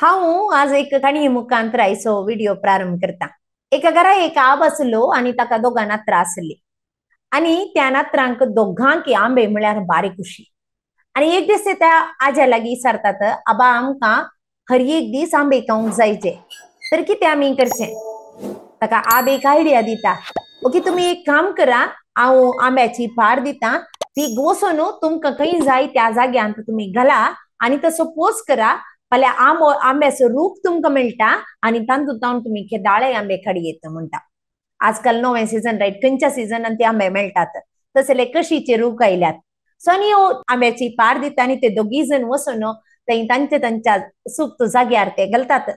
हांव आज एक काणी मुखांतर आयचो व्हिडिओ प्रारंभ करता। एका घरा एक आब आसलो आणि ताका दोगां नात्रां आसली आणि त्या नात्रांक दोघांक आंबे म्हळ्यार बारीक खुशी। आणि एक दीस ते त्या आज्या लागीं विचारतात, आबा आमकां हर एक दीस आंबे खावंक जायचे, तर कितें आमी करचें? ताका आब एक आयडिया दिता, ओके तुम्ही एक काम करा, हांव आंब्याची पार दिता, ती वचून तुमकां खंय जाय त्या जाग्यार तुम्ही घाला आणि तसो पोस करा, फाल्यां आंब्याचो रूख तुमकां मेळटा आणि तातूंत तुम्ही केदाळे आंबे खाडी येता म्हणटा। आजकाल नवे सीझन रायट, खंयच्या सिजनान ते आंबे मेळटात, तसले कशीचे रूख आयल्यात। सो आनी आंब्याची पार दिता आणि ते दोगी जण वचून थंय तांच्या सुक्त जाग्यार ते घालतात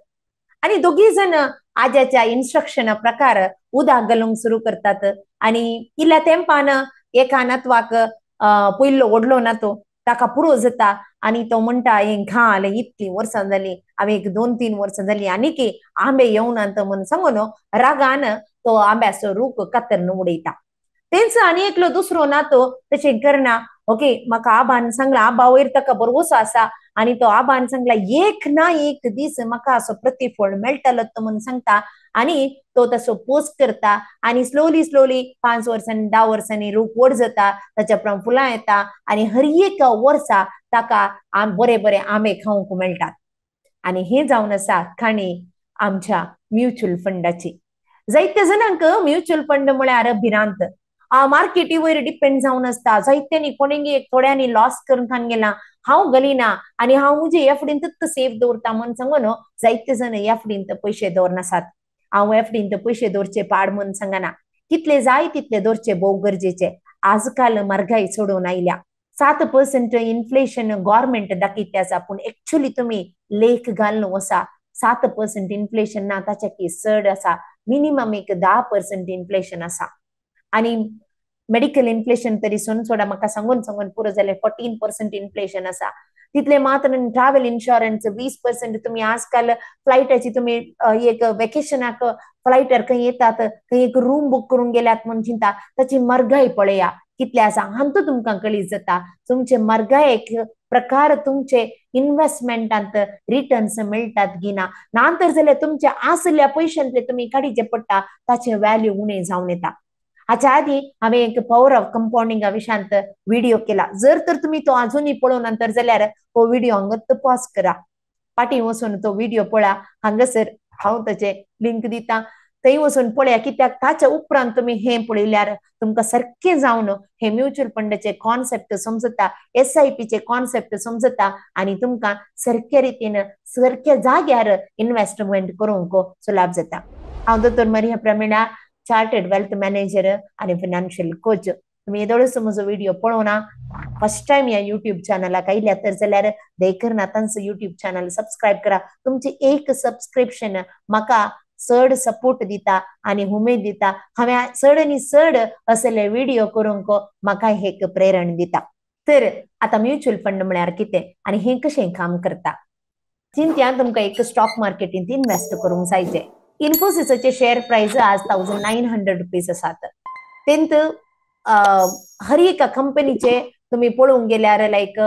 आणि दोगी जण आज्याच्या इन्स्ट्रक्शना प्रकार उदक घालूंक सुरू करतात आणि इल्ल्या तेंपान एका नातवाक पयलो व्हडलो नातो ताका पुरो जाता आणि तो म्हणटा हे घाल, इतकी वर्सां जाली, हांवें एक 2-3 वर्सां जाली आनीक आंबे येवनात म्हूण सांगून रागान तो आंब्याचो रूख कातरून उडयता। तेंच आनी एकलो दुसरो नातो तशें करना, ओके म्हाका आबान सांगला, आबा वयर ताका भरवोसो आसा आणि तो आबान सांगला एक ना एक दीस म्हाका असो प्रतिफळ मेळटलोच म्हणून सांगता आणि तो तसो पोस्ट करता आणि स्लोली स्लोली 5 वर्सांनी 10 वर्सांनी रूख व्हड जाता, ताच्या उपरांत फुलां येता आणि हर एक वर्सा ताका बरे बरे आंबे खावंक मेळटात। आणि हे जावन आसा खाणी आमच्या म्युच्युअल फंडाची। जायत्या जणांक म्युच्युअल फंड म्हळ्यार भिरांत, मार्केटी वयर डिपेंड जावन आसता, जायत्यांनी कोणींनी थोड्यांनी लॉस करून खान गेला, हांव घालिना आणि हांव म्हणजे एफडींत सेफ दवरता म्हणून सांगून जायते जण एफडींत पयशे दवरनासात। हांव एफडींत पयशे दवरचे पाड म्हणून सांगना, कितले जाय तितले दवरचे भोव गरजेचे। आजकाल म्हारगाई सोडून आयल्या, 7% इन्फ्लेशन गव्हर्नमेंट दाखयते आसा, पूण एक्चुअली तुम्ही लेख घालून वसा 7% इन्फ्लेशन ना, ताच्या केस चड आसा, मिनिमम एक 10% इन्फ्लेशन आसा आणि मेडिकल इन्फ्लेशन तरी सोन सोडा, म्हाका सांगून सांगून पुरो जालें 14% इन्फ्लेशन आसा। तितले मात्र ट्रॅव्हल इन्शुरन्स 20%, तुम्ही आजकाल फ्लायटाची तुम्ही एक वेकेशनाक फ्लायटर खंय येतात, खंय एक रूम बुक करून गेल्यात म्हणून चिंता, ताची म्हारगाई पळया कितले आसा, हांतू तुमकां कळीत जाता तुमचे म्हारगायेक प्रकार तुमचे इन्व्हेस्टमेंटांत रिटर्न्स मेळटात की ना, नातर जाल्यार तुमच्या आसल्या पयशांतले तुम्ही काडीचे पडटा, ताचे व्हॅल्यू उणे जावन येता। हाच्या आधी हांवें एक पॉवर ऑफ कंपाउंडिंगा विशयांत व्हिडिओ केला, जर तर तुम्ही तो अजूनही पळोवन नंतर जाल्यार हो व्हिडिओ हांगाच पॉज करा, पाठी वचून तो व्हिडिओ पळा, हांगासर हांव ताचे लिंक दिता, थंय वचून पळया, कित्याक ताच्या उपरांत तुम्ही हे पळयल्यार तुमकां सारखे जावन हे म्युच्युअल फंडाचे कॉन्सेप्ट समजता, SIP चे कॉन्सेप्ट समजता आणि तुमकां सारख्या रितीन सारख्या जाग्यार इन्व्हेस्टमेंट करूंक सुलाभ जाता। हांव दोतोर Maria Pramila, chartered wealth manager आणि फायनान्शियल कोच। तुम्ही येदोळसो म्हजो व्हिडिओ पळोवना, फर्स्ट टाइम या युट्यूब चॅनलाक आयल्या तर जाल्यार दयकर नातांचो युट्यूब चॅनल सबस्क्राईब करा। तुमचे एक सबस्क्रिप्शन म्हाका चड सपोर्ट दिता आणि उमेद दिता, हांवें चड आनी चड असले व्हिडिओ करूंक म्हाका एक प्रेरण दिता। तर आता म्युच्युअल फंड म्हळ्यार कितें आणि हे कशें काम करता। चिंत्यान तुमकां एक स्टॉक मार्केटींत इन्वेस्ट करूंक जायचे। इन्फोसिसचे शेअर प्राइस आज 1900 रुपीज आसात। तेंत हर एका कंपनीचे तुम्ही पळोवंक गेल्यार लायक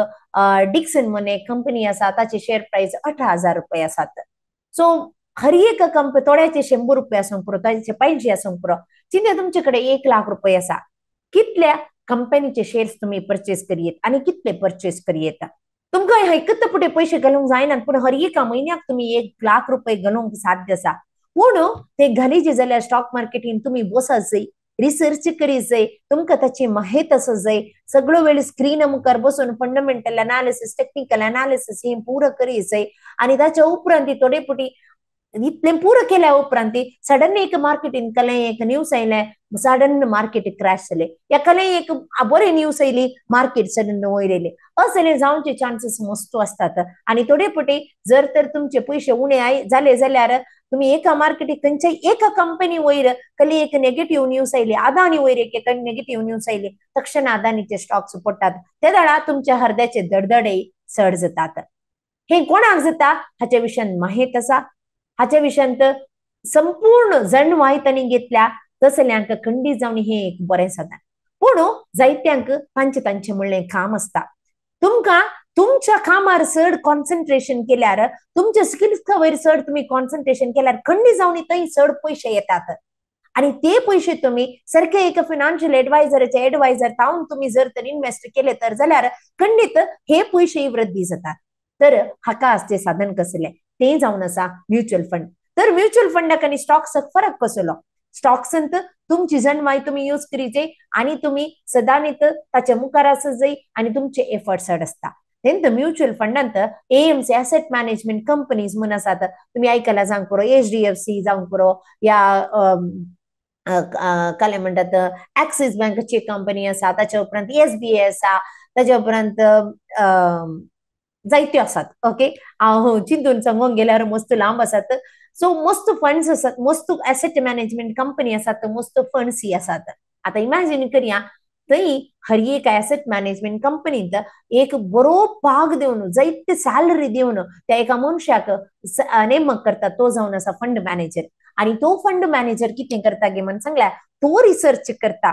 डिक्सन म्हणून एक कंपनी आसा, ताचे शेअर प्राइस 18,000 रुपये आसात। सो हर एक थोड्याचे 100 रुपये आसूंक पुरो, ताचे 500 आसूंक पुरो, चिंत्या तुमचे कडेन 1 लाख रुपये आसा, कितल्या कंपनीचे शेअर्स तुम्ही परचेस करियेत आणि कितले परचेस करियेत। तुमकां एकच फुटे पयशे घालूंक जायना, पूण हर एका म्हयन्याक तुम्ही 1 लाख रुपये घालूंक साध्य आसा। पूण ते घालीचे जाल्यार स्टॉक मार्केटीन तुम्ही बसत जाय, रिसर्च करीत जाय, तुमकां ताची माहीत आसत जाय, सगळो वेळ स्क्रीन मुखार बसून फंडामेंटल एनालिसिस, टेक्निकल एनालिसिस हे पूर्ण करीत जाय आणि ताच्या उपरांत थोडे पुटी इतले पुरो केल्या उपरांत सडन एक मार्केटीन कले एक न्यूज आयले, सडन मार्केट क्रॅश जाले, या कले एक बरे न्यूज आयली, मार्केट सडन वयर येयले, असले जावचे चान्सेस मस्त असतात। आणि थोडे पटी जर तर तुमचे पयशे उणे जाले जाल्यार तुम्ही एका मार्केटीक खंयच्याय एका कंपनी वयर कली एक नेगेटिव्ह न्यूज आयली, अदानी वयर एक नेगेटिव्ह न्यूज आयली, तक्षण अदानीचे स्टॉक्स पडटात, त्या वेळार तुमच्या हृदयाचे धडधडे चड जातात। हे कोणाक जाता हाच्या विशयान माहीत आसा, हाच्या विशयांत संपूर्ण जणवायतांनी घेतल्या तसल्यांक खंडीत जावन हे एक बरें साधन। पूण जायत्यांक तांचे म्हणलें काम आसता, तुमकां तुमच्या कामार चड कॉन्सन्ट्रेशन केल्यार तुमच्या स्किल्स वयर चड तुम्ही कॉन्सन्ट्रेशन केल्यार खंडी जावन थंय चड पयशे येतात आणि ते पैसे तुम्ही सारखे एक फायनान्शियल एडवायझरचे एडवायझर जावन तुम्ही जर तर इन्व्हेस्ट केले तर जाल्यार खंडित हे पैसे वृद्धी जातात. तर हाका असते साधन कसले ते जावन आसा म्युच्युअल फंड. तर म्युच्युअल फंडाक आणि स्टॉक्साक फरक कसलो? स्टॉक्सांत तुमची जणमाय तुम्ही यूज करीचे आणि तुम्ही सदांच ताच्या मुखार आसा जाय आणि तुमचे एफर्ट्स असता. तेंत म्युच्युअल फंडांत एएमसी एसेट मॅनेजमेंट कंपनीज म्हणून आसात. तुम्ही आयकला जावंक पुरो एचडीएफसी जावंक पुरो या काय म्हणतात ऍक्सिस बँकची कंपनी आसा, ताच्या उपरांत एसबीआय आसा, ताच्या उपरांत जायत्यो आसात. ओके हांव चिंतून सांगूंक गेल्यार मस्त लांब आसात. सो मस्त फंड्स आसात, मस्त एसेट मॅनेजमेंट कंपनी आसात, मस्त फंड्स आसात. आता इमॅजिन करया थंय हर एक एसेट मॅनेजमेंट कंपनीत एक बरो भाग देऊन जायते सॅलरी देऊन त्या एका मनशाक नेमक करतात. तो जावन आसा फंड मॅनेजर. आणि तो फंड मॅनेजर कितें करता गे म्हण सांगल्यार तो रिसर्च करता,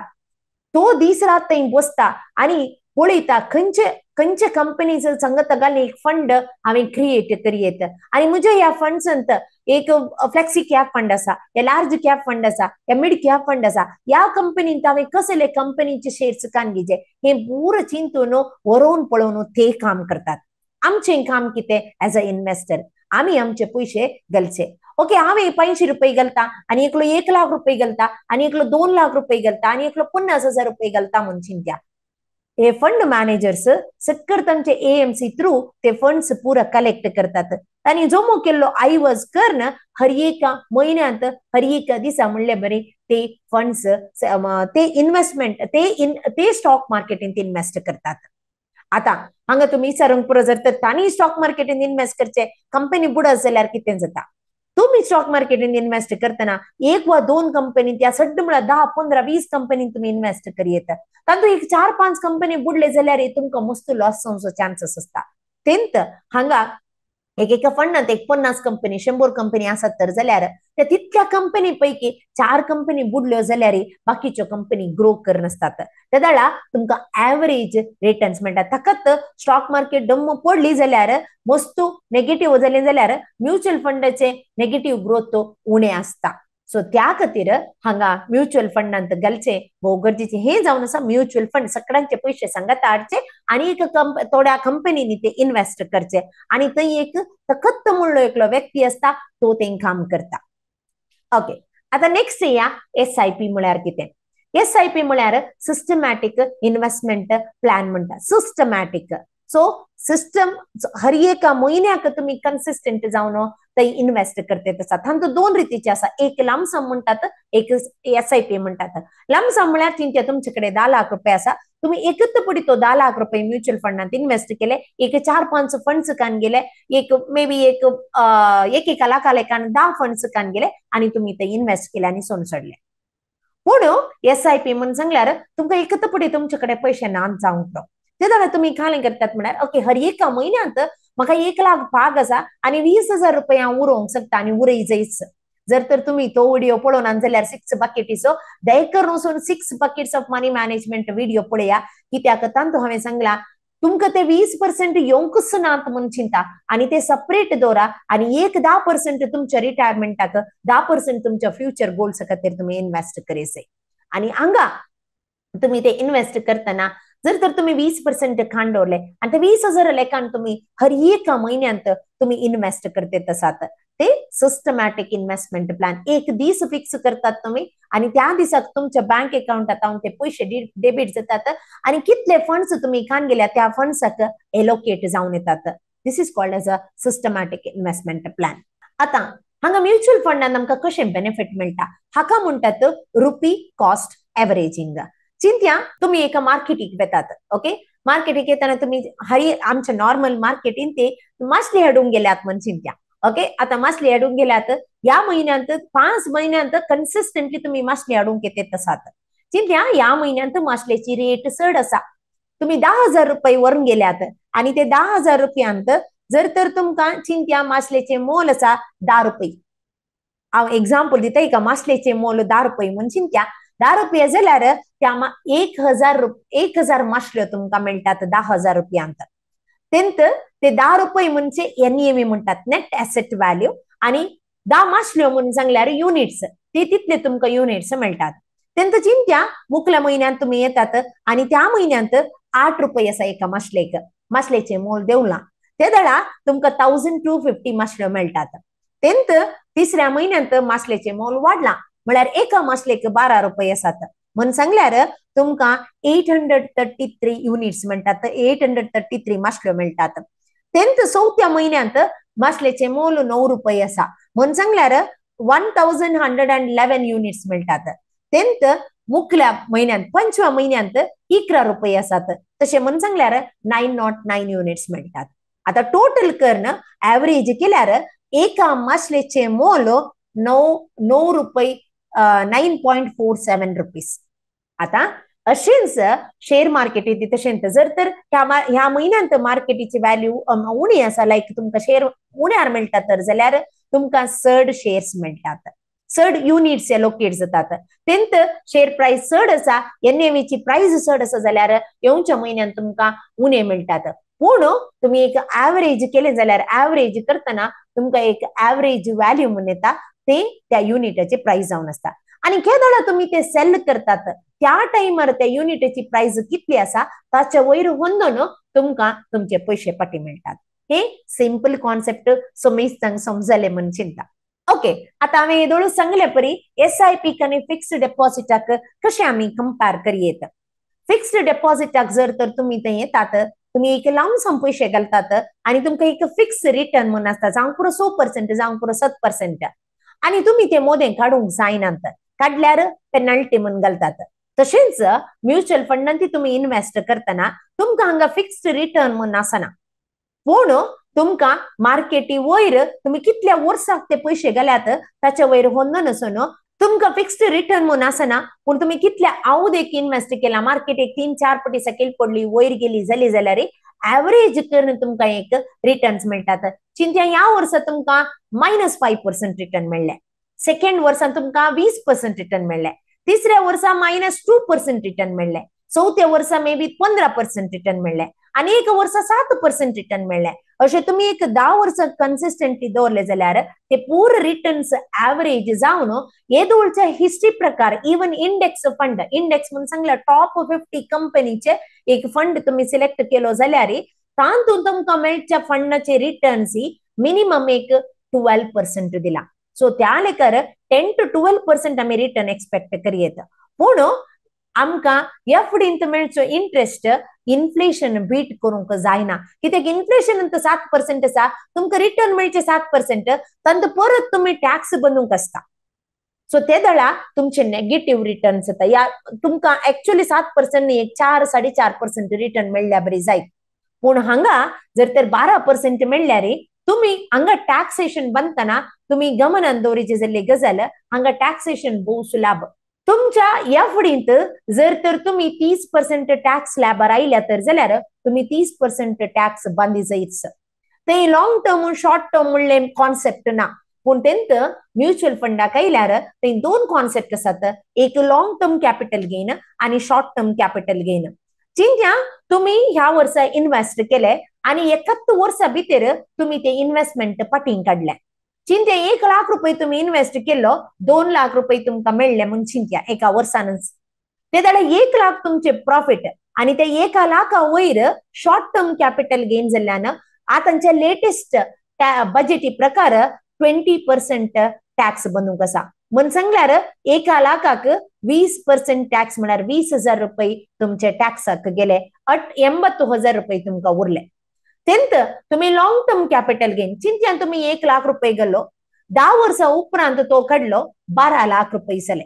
तो दीस रात थंय बसता आणि पळयता खंयचे कंपनीज सांगता घालून एक फंड हांवें क्रिएट करीत आणि म्हज्या ह्या फंड्सांत एक फ्लेक्सी कॅप फंड आसा, या लार्ज कॅप फंड आसा, या मिड कॅप फंड आसा, या कंपनींत हांवें कसले कंपनीचे शेअर्स कान घेवचे हे पूर चिंतून वरोवन पळोवन ते काम करतात. आमचें काम कितें एज अ इन्व्हेस्टर आम्ही आमचे पैसे घालचे. ओके हांवें 500 रुपये घालता आणि एकलो 1 लाख रुपये घालता आणि एकलो 2 लाख रुपये घालता आणि एकलो 50,000 रुपये घालता म्हणून चिंत्या. हे फंड मॅनेजर्स सक्कर तांचे एएमसी थ्रू ते फंड्स पुरा कलेक्ट करतात आणि जमो केल्लो आयवज कर्ण हर एका म्हयन्यांत हर एका दिसा म्हणले बरे ते फंड्स ते इन्व्हेस्टमेंट ते स्टॉक मार्केटींत इन्व्हेस्ट करतात. आता हांगा तुम्ही विचारूंक पुरो जर तर तांणी स्टॉक मार्केटींत इन्व्हेस्ट करचे कंपनी बुडत जाल्यार कितें जाता? तुम्ही स्टॉक मार्केटींत इन्व्हेस्ट करतना 1 वा 2 कंपनी त्या सड्ड म्हळ्यार 10, 15, 20 कंपनीत तुम्ही इन्व्हेस्ट करियेता. तातूंत एक 4-5 कंपनी बुडले जाल्यार तुमकां मस्त लॉस जावचो चान्सेस असता. तेंत हांगा एका फंडात 50 कंपनी 100 कंपनी आसात तर जाल्यार त्या तितक्या कंपनी पैकी 4 कंपनी बुडल्यो जाल्यार बाकीच्यो कंपनी ग्रो करनासतात. त्या वेळा तुमकां एव्हरेज रिटर्न्स मेळटा. ताकाच स्टॉक मार्केट डम्म पडली जाल्यार मस्त नेगेटिव्ह जालें जाल्यार म्युच्युअल फंडाचे नेगेटिव्ह ग्रोथ उणे आसता. सो त्या खातीर हांगा म्युच्युअल फंडांत घालचे भोव गरजेचे. हे जावन आसा म्युच्युअल फंड सगळ्यांचे पयशे सांगात हाडचे आणि एक थोड्या कंपनीनी ते इन्व्हेस्ट करचे आणि थंय एक फकत म्हणलो एकलो व्यक्ती असता तो ते काम करता. ओके आता नेक्स्ट या एसआयपी म्हळ्यार कितें? एसआयपी म्हळ्यार सिस्टमॅटिक इन्व्हेस्टमेंट प्लॅन म्हणटा. सिस्टमॅटिक सो सिस्टम हर एका म्हयन्याक तुम्ही कन्सिस्टंट जावन थंय इन्व्हेस्ट करते आसात. हांगा 2 रितीचे आसा. एक लमसम म्हणटात, एक एसआयपी म्हणटात. लमसम म्हळ्यार चिंत्या तुमचे कडेन 10 लाख रुपये आसा, तुम्ही एकच पडी तो 10 लाख रुपये म्युच्युअल फंडात इन्व्हेस्ट केले, एक 4-5 फंड्स कान गेले, एक मे बी एक लाखा लेखान 10 फंड्स कान गेले आणि तुम्ही ते इन्व्हेस्ट केले आणि सोन सोडले. पूण एसआयपी म्हणून सांगल्यार तुमकां एकच पडी तुमचे पैसे नात जावंक तो. ते जाल्यार तुम्ही काय करतात म्हळ्यार ओके हर एका म्हयन्यांत म्हाका 1 लाख भाग आसा आणि 20,000 रुपये हांव उरोवंक शकता आणि उरय जायच. जर तर तुम्ही तो व्हिडिओ पळोवना जाल्यार 6 बकेटीचो दयकर वचून 6 buckets of money management video पळया. कित्याक तांतूं हांवें सांगला तुमकां ते 20% येवंकच नात म्हणून चिंता आणि ते सेपरेट दवरा आणि एक 10% तुमच्या रिटायरमेंटाक 10% तुमच्या फ्युचर गोल्स खातीर तुम्ही इन्व्हेस्ट करेसे. आणि हांगा तुम्ही ते इन्व्हेस्ट करतना जर तर तुम्ही 20% खांड दवरले आणि ते 20,000 लेखान तुम्ही हर एका म्हयन्यांत तुम्ही इन्व्हेस्ट करते आसात ते सिस्टमॅटिक इन्व्हेस्टमेंट प्लॅन एक दीस फिक्स करतात तुम्ही आणि त्या दिसाक तुमच्या बँक अकाउंटात ते पैसे डेबिट जातात आणि कितले फंड्स तुम्ही खान गेल्या त्या फंड्साक एलोकेट जाऊन येतात. This is called as a systematic investment plan. आता हांगा म्युच्युअल फंडान आमकां कशें बेनिफिट मेळटा हाका म्हणटात रुपी कॉस्ट एव्हरेजिंग. चिंत्या तुम्ही एका मार्केटीक वेतात. ओके मार्केटीक येताना तुम्ही हरी आमच्या नॉर्मल मार्केटीन ते मासली हाडूंक गेल्यात म्हण चिंत्या. ओके आता मासली हाडूंक गेल्यात या महिन्यांत 5 महिन्यांत कन्सिस्टंटली तुम्ही मासली हाडूंक येते आसात. चिंत्या या महिन्यांत मासलेची रेट चड आसा. तुम्ही 10,000 रुपये व्हरून गेल्यात आणि ते 10,000 रुपयांत जर तर तुमकां चिंत्या मासलेचे मोल आसा 10 रुपये. हांव एक्झाम्पल दिता एका मासलेचे मोल 10 रुपये म्हण चिंत्या 10 रुपये जाल्यार त्या 1,000 मासल्यो तुमकां मेळटात 10,000 रुपयांत. तेंत ते 10 रुपये म्हणजे NAV म्हणतात, नेट ऍसेट व्हॅल्यू, आणि 10 मासल्यो म्हणून सांगल्यार युनिट्स, ते तितले तुमका युनिट्स मेळटात. तेंत चिंत्या मुकल्या म्हयन्यात तुम्ही येतात आणि त्या महिन्यात 8 रुपये असा एका मासलेक, मासलेचे मोल देवला ते दळा तुमका 1250 मासल्यो मेळटात. तेंत तिसऱ्या महिन्यात मासलेचे मोल वाढला म्हळ्यार एका मासलेक 12 रुपये आसात म्हणून सांगल्यार तुमका 833 युनिट्स म्हणतात, 833 मासल्यो मेळटात. तेंत चौथ्या महिन्यात मासलेचे मोल 9 रुपये असा म्हणून सांगल्यार 1111 युनिट्स मेळटात. तेंत मुकल्या महिन्यात पंचव्या महिन्यात 11 रुपये असतात, तसे म्हणून सांगल्यार 909 युनिट्स मेळटात. आता टोटल करण ऍव्हरेज केल्यार एका मासलेचे मोल 9 रुपये 9.47 रुपीज. आता अशेंच शेअर मार्केट येते तशेंच जर तर ह्या महिन्यात मार्केटीची व्हॅल्यू उणी असा, लाईक तुमका शेअर उण्यार मेळटात तर जाल्यार तुमका चड शेअर्स मेळटात, चड युनिट्स एलोकेट जातात. तेंत शेअर प्राइस चड असा, NAV ची प्राइस चड असा जाल्यार येवच्या महिन्यात तुमका उणे मेळटात. पूण तुम्ही एक ऍव्हरेज केले जाल्यार ऍव्हरेज करताना तुमका एक ऍव्हरेज व्हॅल्यू म्हणून येता, ते त्या युनिटचे प्राइस जावन असता. आणि केदळा तुम्ही ते सेल करतात त्या टाइमार त्या युनिटची प्राइस कितली असा ताच्या वयर होंदून तुमका तुमचे पैसे पाटी मेळटात. हे सिंपल कॉन्सेप्ट समेस्तांक समजले म्हणून चिंता. ओके, आता आम्ही येदोळू सांगले परी SIP आणि फिक्स्ड डेपॉझिटाक कशे आम्ही कंपेअर करियेत. फिक्स्ड डेपॉझिटाक जर तर तुम्ही ते येतात, तुम्ही एक लावून सम पैसे घालतात आणि तुमका एक फिक्स रिटर्न म्हणून असता, जावं पुरो 100%, जावं पुरो 7%, आणि तुम्ही ते मोदे काढूंक जायनात, काढल्यार पेनल्टी म्हणून घालतात. तशेंच म्युच्युअल फंडांत तुम्ही इन्व्हेस्ट करताना तुमका हांगा फिक्स्ड रिटर्न म्हणून आसना, पूण तुमका मार्केटी वयर तुम्ही कितल्या वर्साक ते पैसे घाल्यात ताच्या वयर होंदून नसून तुमका फिक्स्ड रिटर्न म्हणून आसना, पूण तुम्ही कितल्या अवधेक इन्व्हेस्ट केला, मार्केट एक 3-4 पटी सकयल पडली, वयर गेली जाली जाल्यार ऍव्हरेज करून तुमका एक रिटर्न्स मेळटात. चिंत्या या वर्सा तुमका -5% रिटर्न मेळ्ळे, सेकंड वर्सान तुमका 20% रिटर्न मेळ्ळे, तिसऱ्या वर्सा -2% रिटर्न मेळ्ळे, चौथ्या वर्सा मे बी 15% रिटर्न मेळ्ळे, आणि एक वर्सा 7% रिटर्न मेळ्ळे. अशे तुम्ही एक 10 वर्सां कन्सिस्टंटली दवरले जाल्यार ते पूर्ण रिटर्न्स ऍव्हरेज जावन येदोळच्या हिस्ट्री प्रकार इवन इंडेक्स फंड, इंडेक्स म्हणून सांगला टॉप 50 कंपनीचे एक फंड तुम्ही सिलेक्ट केलो जाल्यार तांतून तुमका मेळच्या फंडाचे रिटर्न्स मिनिमम एक 12% दिला. सो त्या लेकर 10 to 12% आम्ही रिटर्न एक्सपेक्ट करियेत. पूण आमका या फुडेंत मेळचो इंटरेस्ट इन्फ्लेशन बीट करूंक जायना, कित्याक इन्फ्लेशन 7% आसा, तुमका रिटर्न मेळचे 7%, तांत परत तुम्ही टॅक्स बंदूक आसता. सो ते दळा तुमचे नेगेटिव्ह रिटर्न्स येता, या तुमका ऍक्च्युअली 7% न्ही, एक 4-4.5% रिटर्न मेळ्ळ्या बरी जायत. पूण हांगा जर तर 12% मेळ्ळ्यार तुम्ही हांगा टॅक्सेशन बनताना तुम्ही गमनान दवरीचे जाल्ली गजाल, हांगा टॅक्सेशन भोव सुलाभ. तुमच्या या फुडेंत जर तर तुम्ही 30% टॅक्स स्लॅबार आयल्या तर जाल्यार तुम्ही 30% टॅक्स बांदी जायच. ते लॉंग टर्म शॉर्ट टर्म म्हणले कॉन्सेप्ट ना, पूण तेंत म्युच्युअल फंडाक आयल्यार ते 2 कॉन्सेप्ट आसात, एक लॉंग टर्म कॅपिटल गेन आणि शॉर्ट टर्म कॅपिटल गेन. चिंत्या तुम्ही ह्या वर्सा इन्व्हेस्ट केले आणि 71 वर्सा भितर तुम्ही ते इन्व्हेस्टमेंट पाटींग काढले. चिंत्या 1 लाख रुपये तुम्ही इन्व्हेस्ट केलो, 2 लाख रुपये तुमका मेळ्ळे म्हणून चिंत्या एका वर्सानच. ते जाल्यार 1 लाख तुमचे प्रॉफिट आणि ते 1 लाखा वयर शॉर्ट टर्म कॅपिटल गेन जाल्ल्यान आतांच्या लेटेस्ट बजेटी प्रकार 20% टॅक्स बंदूक आसा. म्हणून सांगल्यार 1 लाखाक 20% टॅक्स म्हळ्यार 20,000 रुपये तुमचे टॅक्साक गेले, 80,000 रुपये तुमका उरले. तेंत तुम्ही लॉंग टर्म कॅपिटल गेन चिंत्यान तुम्ही 1 लाख रुपये गेलो, 10 वर्सां उपरांत तो काढलो 12 लाख रुपये जाले.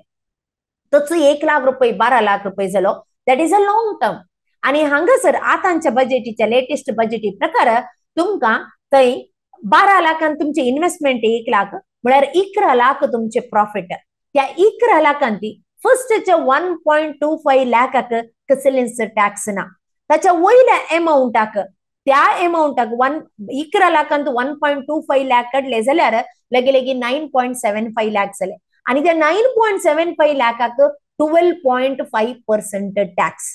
तोच 1 लाख रुपये 12 लाख रुपये जालो, that is a long term. आणि हांगासर आतांच्या बजेटीच्या लेटेस्ट बजेटी प्रकार तुमका थंय 12 लाखान तुमचे इन्व्हेस्टमेंट 1 लाख म्हळ्यार 11 लाख तुमचे प्रॉफिट. त्या 11 लाखांती फर्स्टच्या 1.25 लाखाक कसलेंच टॅक्स ना, त्याच्या वयल्या अमाउंटाक त्या अमाउंटाक 11 लाखांत 1.25 लाख काढले जाल्यार लगे 9.75 लाख जाले, आणि त्या 9.75 लाखाक 12.5% टॅक्स.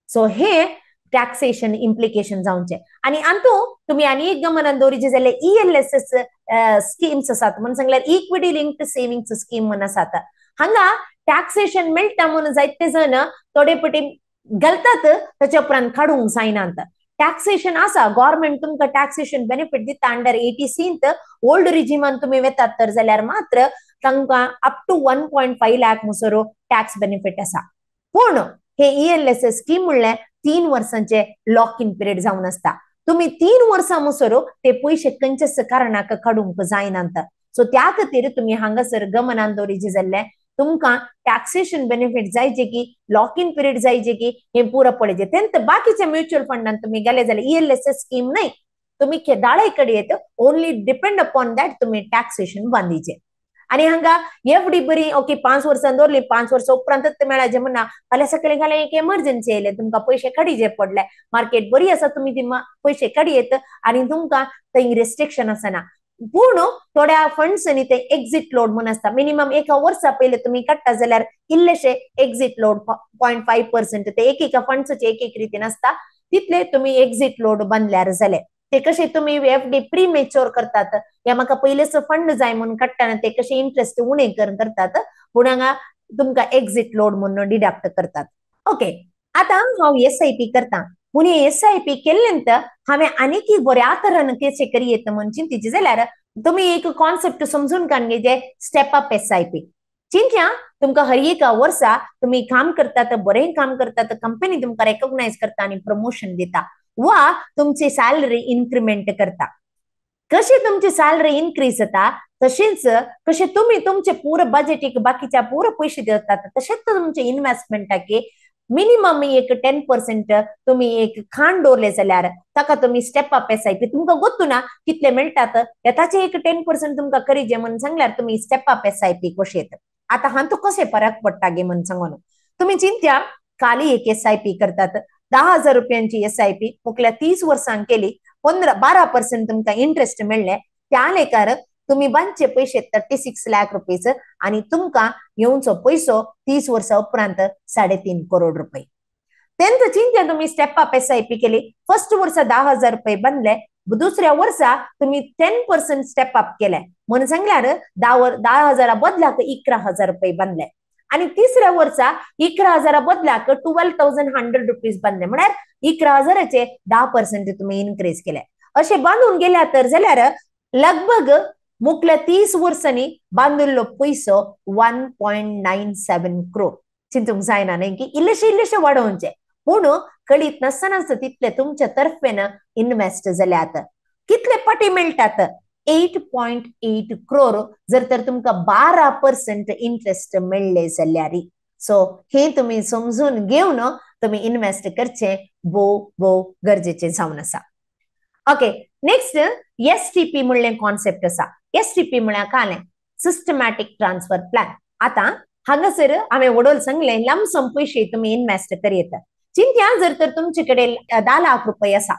सो हे टॅक्सेशन इम्प्लिकेशन जावचे आणि अंतू तुम्ही आनी एक गमनान दवरिचे जाल्यार ELSS स्कीम्स आसात म्हणून सांगल्यार इक्विटी लिंक्ड सेव्हिंग्स स्कीम म्हणून आसात हांगा टॅक्सेशन मेळटा म्हणून जायते जण थोडे पटी घालतात ताच्या उपरांत काडूंक जायनात टॅक्सेशन आसा गव्हर्नमेंट तुमकां टॅक्सेशन बेनिफिट दिता अंडर 86th ओल्ड रिजिमान तुम्ही वेतात तर जाल्यार मात्र तांकां अप टू 1.5 लाख मुसरो टॅक्स बेनिफिट आसा पूण हे ELSS स्कीम म्हणल्यार 3 वर्सांचे लॉक इन पिरियड जावन आसता तुम्ही 3 वर्सां मुसरो ते पयशे खंयच्याच कारणाक काडूंक जायनात सो त्या खातीर तुम्ही हांगासर गमनान दवरिचे जाल्यार तुमकां टॅक्सेशन बेनिफिट जायचे की लॉक इन पिरियड जायचे की हे पुरो पडचे तेंत बाकीच्या म्युच्युअल फंडान तुम्ही गेले जाल्यार ELSS स्कीम नाही तुम्ही केदाळे कडे येत ओनली डिपेंड अपॉन दॅट तुम्ही टॅक्सेशन बांधीचे आणि हांगा एफडी बरी ओके 5 वर्सां दवरली 5 वर्सां उपरांतच ते मेळाचे म्हणना फाल्यां सकाळी घाले एक एमर्जन्सी येयले तुमकां पयशे काडीचे पडले मार्केट बरी आसा तुम्ही ती पयशे काडयेत आणि तुमकां थंय रिस्ट्रिक्शन आसना पूण थोड्या फंड्सांनी ते एक्झिट लोड म्हणून आसता मिनिमम 1 वर्सा पयले तुम्ही काडटा जाल्यार इल्लेशे एक्झिट लोड 0.5% ते एक फंड्साचे एक रितीन आसता तितले तुम्ही एक्झिट लोड बांधल्यार जाले ते कसे तुम्ही एफडी प्री मेच्युअर करतात या म्हाका पयलेच फंड जाय म्हणून काडटाना ते कसे इंटरेस्ट उणे करतात पूण हांगा तुमकां एक्झिट लोड म्हणून डिडक्ट करतात ओके आता हांव SIP करता पूण SIP केल्ल्यानंतर हांवें आनीक बऱ्या तरान कशें करियेत म्हणून चिंतिचे जाल्यार तुम्ही एक कॉन्सेप्ट समजून काडचे स्टेप अप SIP चिंत्या तुमकां हर एक वर्सा तुम्ही काम करतात बरें काम करतात कंपनी तुमकां रेकॉग्नाइज करता आणि प्रमोशन दिता वा तुमची सॅलरी इन्क्रिमेंट करता कशी तुमची सॅलरी इन्क्रीज जाता तशीच कसे तुम्ही तुमचे पूर बजेटीक बाकीच्या पूर पैसे देतात तसेच तुमचे इन्व्हेस्टमेंटाक मिनिमम एक 10% तुम्ही एक खांड दवरले जाल्यार ताका तुम्ही स्टेप अप SIP तुमकां गोत्तू ना कितले मेळटात ताचे एक 10% तुमकां करीजे म्हणून सांगल्यार तुम्ही स्टेप अप SIP कशे येत आता हातूं कसे फरक पडटा गे म्हणून सांगून तुम्ही चिंत्या खाली एक SIP करतात 10,000 रुपयांची SIP मुकल्या 30 वर्सांक केली 12% तुमकां इंटरेस्ट मेळ्ळे त्या लेखार तुम्ही बांदचे पैसे 36 लाख रुपयेच आणि तुमकां येवचो पैसो 30 वर्सां उपरांत 3.5 करोड रुपये तेंत चिंत्या तुम्ही स्टेप अप SIP केली फर्स्ट वर्सा 10,000 रुपये बांधले दुसऱ्या वर्सा तुम्ही 10% स्टेप अप केले म्हणून सांगल्यार 10,000 बदलाक 11,000 रुपये बांधले आणि तिसऱ्या वर्सा 11,000 बदलाक 12,100 रुपीज बांधले म्हळ्यार 11,000चे 10% तुम्ही इन्क्रीज केले असे बांधून गेल्या तर जाल्यार लगभग मुकल्या 30 वर्सांनी बांधिल्लो पैसो 1.97 करोड चिंतूंक जायना न्ही की इल्लेशे वाडोवचे पूण कळीत नासतना तितले तुमच्या तर्फेन इन्व्हेस्ट जाल्यात कितले पटी मेळटात 8.8 करोड जर तर तुमकां 12% इंटरेस्ट मेळ्ळे जाल्यार सो हे तुम्ही समजून घेवन तुम्ही इन्व्हेस्ट करचे भोव गरजेचे जावन आसा ओके नेक्स्ट STP म्हणले कॉन्सेप्ट आसा STP म्हळ्यार काय सिस्टमॅटिक ट्रान्सफर प्लॅन आता हांगासर हांवें वडोल सांगले लमसम पयशे तुम्ही इन्व्हेस्ट करीत चिंत्या जर तर तुमचे कडेन 10 लाख रुपये आसा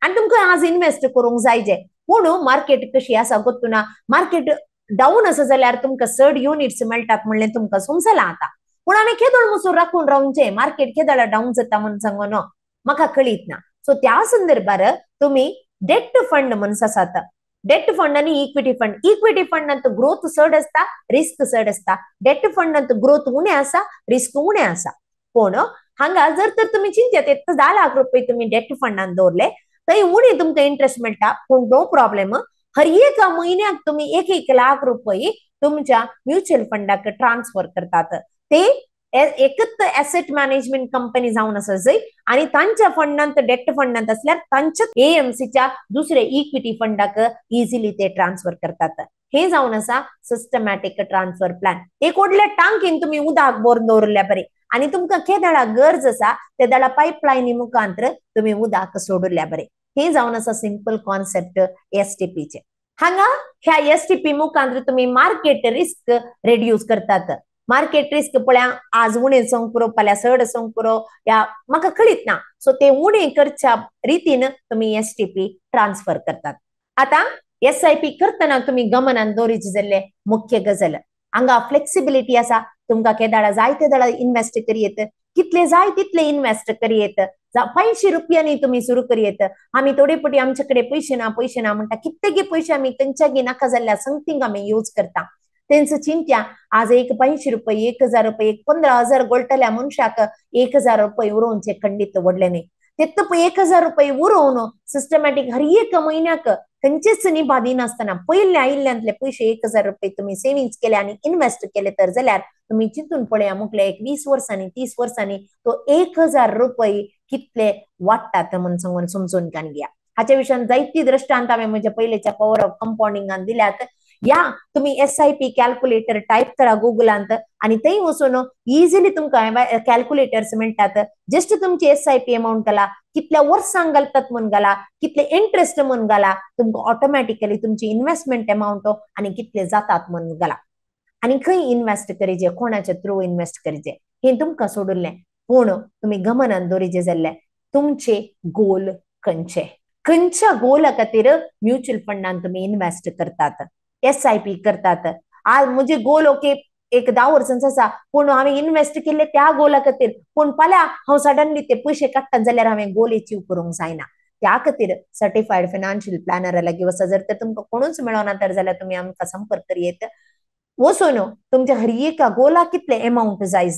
आणि तुमकां आज इन्व्हेस्ट करूंक जायचे पूण मार्केट कशी आसा गोत्तू ना मार्केट डाऊन आसा जाल्यार तुमकां चड युनिट्स मेळटात म्हणले तुमकां समजला आता पूण हांवें केदळ मसूर राखून रावचे मार्केट केदळ डाऊन जाता म्हणून सांगून म्हाका कळीत ना सो त्या संदर्भार तुम्ही डेट फंड म्हणून आसात डेट फंड आणि इक्विटी फंडांत ग्रोथ चड आसता रिस्क चड आसता डेट फंडांत ग्रोथ उणे आसा रिस्क उणे आसा पूण हांगा जर तर तुम्ही चिंत्यात 10 लाख रुपये तुम्ही डेट फंडांत दवरले थंय उणे तुमकां इंटरेस्ट मेळटा पूण नो प्रॉब्लेम हर एक म्हयन्याक तुम्ही 1 लाख रुपये तुमच्या म्युच्युअल फंडाक ट्रान्सफर करतात ते एकच ऍसेट मॅनेजमेंट कंपनी जावन आसा जय आणि तांच्या फंडांत डेट फंडांत असल्यार तांच्या AMCच्या दुसरे इक्विटी फंडाक इझिली ते ट्रान्सफर करतात हे जावन आसा सिस्टमॅटिक ट्रान्सफर प्लॅन एक व्हडल्या टांकीन तुम्ही उदक भरून दवरल्या बरे आणि तुमकां केदळा गरज आसा तेदळा पायपलायनी मुखांतर तुम्ही उदक सोडल्या बरे हे जावन आसा सिंपल कॉन्सेप्ट STP चे हांगा ह्या STP मुखांतर तुम्ही मार्केट रिस्क रिड्यूस करतात मार्केट रिस्क पळया आज उणे संकुरो फाल्यां चड संकुरो या म्हाका कळीत ना सो ते उणे करच्या रितीन तुम्ही STP ट्रान्सफर करतात आता SIP करतना तुम्ही गमनान दवरिचे जाल्ले मुख्य गजाल हांगा फ्लेक्सिबिलिटी आसा तुमकां केदाळा जाय तेदाळा इन्व्हेस्ट करियेत कितले जाय तितले इन्व्हेस्ट करियेत ₹500 तुम्ही सुरू करूयेत आम्ही थोडे पटी आमच्याकडे पैसे ना म्हणता कित्येक पैसे आम्ही त्यांच्या नाका जाल्ल्या समथिंग आम्ही यूज करता त्यांचं चिंत्या आज एक ₹500 ₹1000 एक 15,000 गोल्टल्या मनशाक ₹1000 उरोवचे खंडित वडले नाही तेत ₹1000 उरोवन सिस्टमॅटिक हर एक महिन्याक खंयचेच निबादी असताना पहिले आयिल्ल्यांतले पैसे ₹1000 तुम्ही सेव्हिंग्स केले आणि इन्व्हेस्ट केले तर जाल्यार तुम्ही चिंतून पळया मुकले एक 20 वर्सांनी 30 वर्सांनी तो ₹1000 कितले वाटतात म्हणून सांगून समजून कान घ्या हाच्या विशयान जायती दृष्टांत हांवें म्हणजे पयलीच्या पॉवर ऑफ कंपाउंडिंगान दिल्यात या तुम्ही SIP कॅल्क्युलेटर टाईप करा गुगलांत आणि थंय वचून इझिली तुमकां कॅल्क्युलेटर्स मेळटात जस्ट तुमची SIP अमाउंट घाला कितल्या वर्सांक घालतात म्हूण घाला कितले इंटरेस्ट म्हूण घाला तुमकां ऑटोमॅटिकली तुमची इन्व्हेस्टमेंट अमाउंट आणि कितले जातात म्हूण घाला आणि खंय इन्व्हेस्ट करीजे कोणाच्या थ्रू इन्व्हेस्ट करीजे हे तुमकां सोडुल्लें पूण तुम्ही गमनान दवरिजे जाल्यार तुमचे गोल खंयच्या गोला खातीर म्युच्युअल फंडान तुम्ही इन्व्हेस्ट करतात SIP करतात आज म्हणजे गोल ओके एक 10 वर्सांचा आसा पूण हांवें इन्व्हेस्ट केले त्या गोला खातीर पूण फाल्यां हांव सडनली ते पयशे काडटात जाल्यार हांवें गोल अचीव करूंक जायना त्या खातीर सर्टिफाईड फायनान्शियल प्लॅनर लागीं वचा जर तर तुमकां कोणूच मेळना तर जाल्यार तुम्ही आमकां संपर्क करियेत वचून तुमच्या हर एका गोला कितले अमाउंट जाय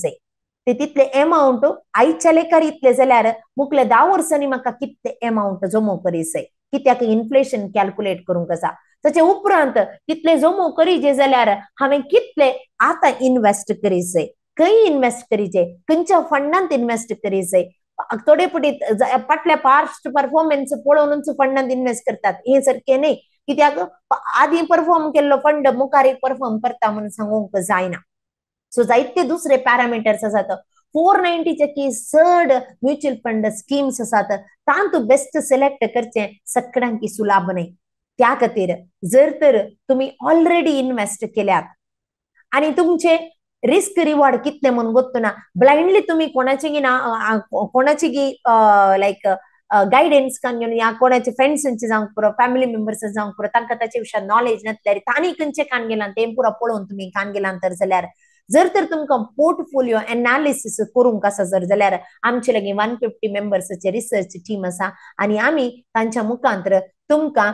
ते तितले अमाउंट आयच्या लेखार इतले जाल्यार मुकले 10 वर्सांनी म्हाका कितले अमाउंट जमो करी जाय कित्याक इन्फ्लेशन कॅल्क्युलेट करूंक आसा ताचे उपरांत कितले जमो करीजे जाल्यार हांवें कितले आता इन्व्हेस्ट करीजे खंय इन्व्हेस्ट करीजे खंयच्या फंडांत इन्व्हेस्ट करीजे थोडे पटी फाटल्या पास्ट परफॉर्मन्स पळोवनूच फंडांत इन्व्हेस्ट करतात हे सारखे न्ही कित्याक आधी परफॉर्म केल्लो फंड मुखार परफॉर्म करता म्हणून सांगूंक जायना सो जायते दुसरे पॅरामिटर्स आसात 490 की चड म्युच्युअल फंड स्कीम्स आसात तांतूं बेस्ट सिलेक्ट करचें सगळ्यांक सुलाभ न्ही त्या खातीर जर तर तुम्ही ऑलरेडी इन्व्हेस्ट केल्यात आणि तुमचे रिस्क रिवॉर्ड कितले म्हणून गोत्तना ब्लाइंडली तुम्ही कोणाची लायक गायडन्स कान घेवन या कोणाचे फ्रेंड्सांचे जावंक पुरो फॅमिली मेंबर्स जावंक पुरो तांकां ताचे विशयान नॉलेज नासल्यार तांणी खंयचे कान गेला ते पुरो पळोवन तुम्ही कान गेला तर जाल्यार जर तर तुमकां पोर्टफोलिओ एनालिसिस करूंक आसा जर जाल्यार आमचे लागीं 150 मेंबर्सचे रिसर्च टीम आसा आणि आम्ही तांच्या मुखांतर तुमकां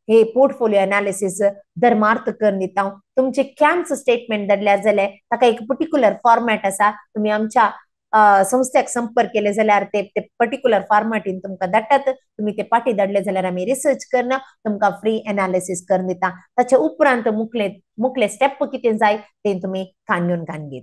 हे पोर्टफोलिओ एनालिसिस धर्मार्थ करून दिता तुमचे कॅम्प्स स्टेटमेंट धाडल्यार जाल्यार ताका एक पर्टिक्युलर फॉर्मॅट आसा तुम्ही आमच्या संस्थेक संपर्क केले जाल्यार ते पर्टिक्युलर फॉर्मॅटीन तुमकां धाडटात तुम्ही ते पाठी धाडले जाल्यार आम्ही रिसर्च करना तुमकां फ्री एनालिसिस करून दिता ताचे उपरांत मुखले स्टेप कितें जाय ते तुम्ही कान घेत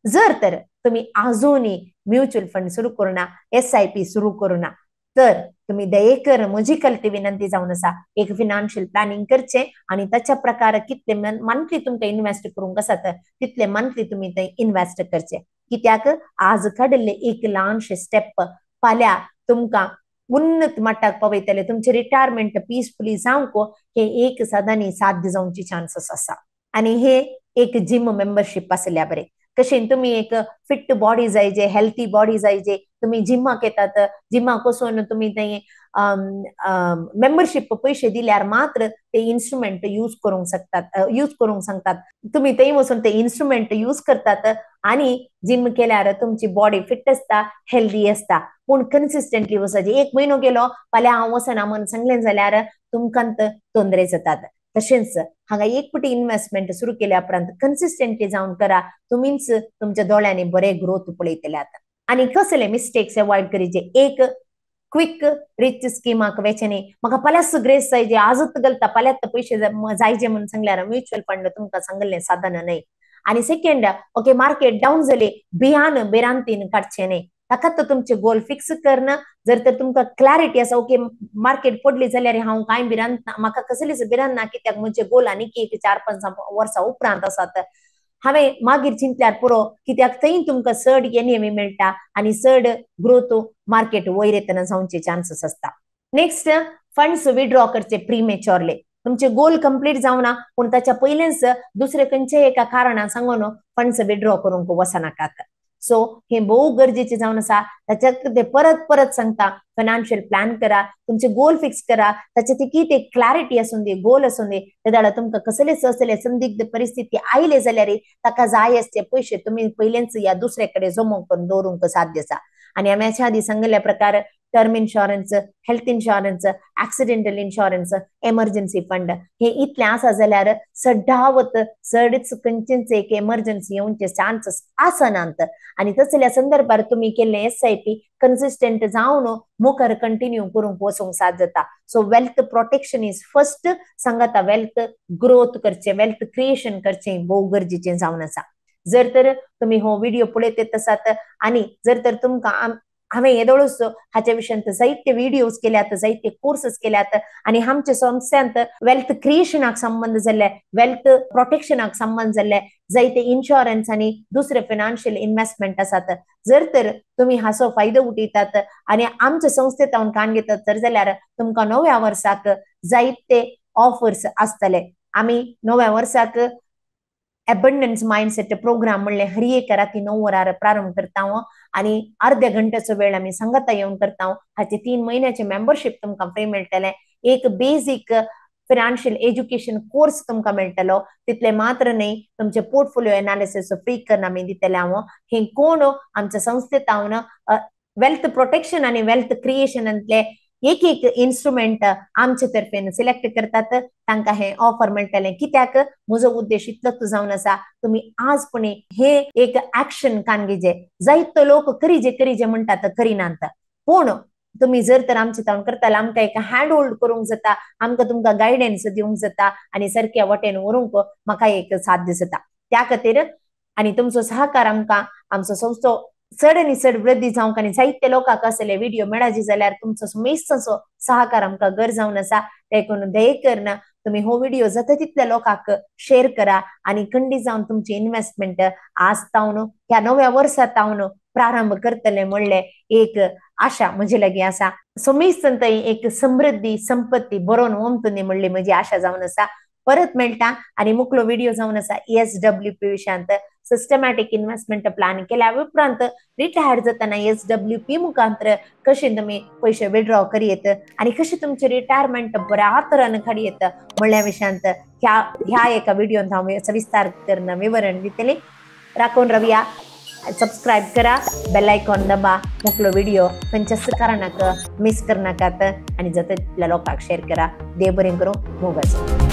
जर तर तुम्ही आजुनी म्युच्युअल फंड सुरू करूना SIP सुरू करूना तर तुम्ही दयेकर म्हजी कल्ती विनंती जावन आसा एक फिनान्शियल प्लॅनिंग करचे आणि त्याच्या प्रकार कितले मंथली तुमकां इन्व्हेस्ट करूंक आसात तितले मंथली तुम्ही ते इन्व्हेस्ट करचे कित्याक आज काडिल्ले एक ल्हानशे स्टेप फाल्यां तुमकां उन्नत मट्टाक पावयतले तुमचे रिटायरमेंट पीसफुली जावंक हे एक सदांनी साध्य जावची चान्सेस आसा आणि हे एक जिम मेंबरशिप आसल्या बरे कशें तुम्ही एक फिट बॉडी जायजे हेल्थी बॉडी जायजे तुम्ही जिमाक येतात जिमाक वचून तुम्ही ते मेंबरशिप पैसे दिल्यार मात्र ते इन्स्ट्रुमेंट यूज करूंक सांगतात तुम्ही ते वचून ते इन्स्ट्रुमेंट यूज करतात आणि जिम केल्यार तुमची बॉडी फिट असता हेल्दी असता पूण कन्सिस्टंटली वचचे एक म्हयनो गेलो फाल्यां हांव वचना म्हणून सांगलें जाल्यार तुमकां तोंदरे जातात तशेंच हांगा एक पटी इन्व्हेस्टमेंट सुरू केल्या उपरांत कन्सिस्टंटली जावन करा तुम्हीच तुमच्या दोळ्यांनी बरे ग्रोथ पळयतल्यात आणि कसले मिस्टेक्स अवॉइड करीचे एक क्विक रिच स्कीमाक वेचे न्ही म्हाका फाल्यांच ग्रेस जायजे आजच घालता फाल्यांत पैसे जायचे म्हणून सांगल्यार म्युच्युअल फंड तुमकां सांगलें साधन न्ही आणि सेकंड ओके मार्केट डाऊन जाले भियान बेरांतीन काडचे न्ही ताकाच तुमचे गोल फिक्स करणं जर तर तुमकां क्लॅरिटी आसा ओके मार्केट पडली जाल्यार हांव कांय भिरांत ना म्हाका कसलीच भिरांत ना कित्याक म्हणजे गोल आनी एक 4-5 वर्सां उपरांत आसात हांवें मागीर चिंतल्यार पुरो कित्याक थंय तुमकां चड एनएवी मेळटा आनी चड ग्रोथ मार्केट वयर येतना जावचे चान्सेस आसता नेक्स्ट फंड्स विड्रॉ करचे प्रीमेच्युअरली तुमचे गोल कंप्लीट जावना पूण ताच्या पयलेच दुसरे खंयचे एका कारणान सांगून फंड्स विड्रॉ करूंक वचनाकात सो हे भोव गरजेचे जावन आसा त्याच्यात ते परत सांगता फायनान्शियल प्लॅन करा तुमचे गोल फिक्स करा त्याच्यात किती क्लॅरिटी असून दे गोल असून दे त्याला तुमकां कसलेच असले संदिग्ध परिस्थिती आयले जाल्यार ताका जाय असते पैसे तुम्ही पहिलेच या दुसऱ्याकडे जमो करून दवरूंक साध्य आसा आणि आम्ही याच्या आधी सांगितल्या प्रकार term insurance, health insurance, accidental insurance, emergency fund हे इतले आसा जाल्यार सड्डावत चडच खंयचेच एक एमर्जन्सी येवचे चान्सेस आसनात आणि तसल्या संदर्भात तुम्ही केले SIP कन्सिस्टंट जावन मुखार कंटिन्यू करूंक वचूंक साथ जाता. So wealth protection is first सांगाता वेल्थ ग्रोथ करचे, वेल्थ क्रिएशन करचे भोव गरजेचे जावन आसा. जर तर तुम्ही हो व्हिडिओ पळयत येत आसात आणि जर तर तुमकां हांवें येदोळूच हाच्या विशयांत जायते व्हिडिओज केल्यात, जायते कोर्सेस केल्यात आणि आमच्या संस्थेंत वेल्थ क्रिएशनाक संबंध जाल्ले, वेल्थ प्रोटेक्शनाक संबंध जाल्ले जायते इन्शुरन्स आणि दुसरे फायनान्शियल इन्व्हेस्टमेंट आसात. जर तर तुम्ही हाचो फायदो उठयतात आणि आमच्या संस्थेंत हांव काम घेतात तर जाल्यार तुमकां नव्या वर्साक जायते ऑफर्स आसतले. आमी नव्या वर्साक अबंडन्स माइंडसेट प्रोग्राम म्हणले हर एक राती 9 वरार प्रारंभ करता आणि अर्ध्या घंट्याचो वेळ आम्ही संगता येऊन करता. हाचे 3 महिन्याचे मेंबरशिप तुमकां फ्री मेळटले. एक बेसिक फायनान्शियल एज्युकेशन कोर्स तुमकां मेळटलो. तितले मात्र न्ही, तुमचे पोर्टफोलिओ एनालिसिस फ्री करून आमी दितले. हे कोण आमच्या संस्थेत हांव वेल्थ प्रोटेक्शन आणि वेल्थ क्रिएशनांतले एक एक इन्स्ट्रुमेंट आमच्या तर्फेन सिलेक्ट करतात तांकां हे ऑफर मेळटले. कित्याक म्हजो उद्देश इतलोच जावन आसा, तुम्ही आजपणे हे एक ऍक्शन कानगेजे जायतो लोक करीजे म्हणटात करिनात. पूण तुम्ही जर तर आमच्या तावन करताले आमकां एक हँड होल्ड करूंक जाता, आमकां तुमकां गायडन्स दिवंक जाता आणि सारक्या वाटेन व्हरूंक म्हाका एक साध्य जाता. त्या खातीर आणि तुमचो सहकार आमकां आमचो संस्थो चड आनी चड वृद्धी जावंक आणि जायते लोकांक असले व्हिडिओ मेळाजी जाल्यार तुमचो मेस्तसो सहकार आमकां गरज जावन आसा. देखून दय करून तुम्ही हो व्हिडिओ जाता तितल्या लोकांक शेअर करा आणि खंडीत जावन तुमची इन्व्हेस्टमेंट आज तावन ह्या नव्या वर्सात तावन प्रारंभ करतले म्हणले एक आशा म्हजे लागी आसा. समेस्तन एक समृद्धी संपत्ती बरोवन वमतुनी म्हणली म्हजी आशा जावन आसा. परत मेळटा आणि मुकलो व्हिडिओ जावन आसा SWP विशयांत. सिस्टमॅटिक इन्व्हेस्टमेंट प्लॅन केल्या उपरांत रिटायर जाताना SWP मुखांतर कशे तुम्ही पैसे विड्रॉ करियेत आणि कशे तुमचे रिटायरमेंट बऱ्या तरान काडयेत म्हणल्या विशयांत ह्या एका व्हिडिओत हांव सविस्तार करून विवरण दितले. राखून रावया, सबस्क्राईब करा, बेल आयकॉन दबा, मुकलो व्हिडिओ खंयच्याच कारणाक मिस करनाकात आणि जाता तितल्या लोकांक शेअर करा. देव बरें करूं. मोग आसूं.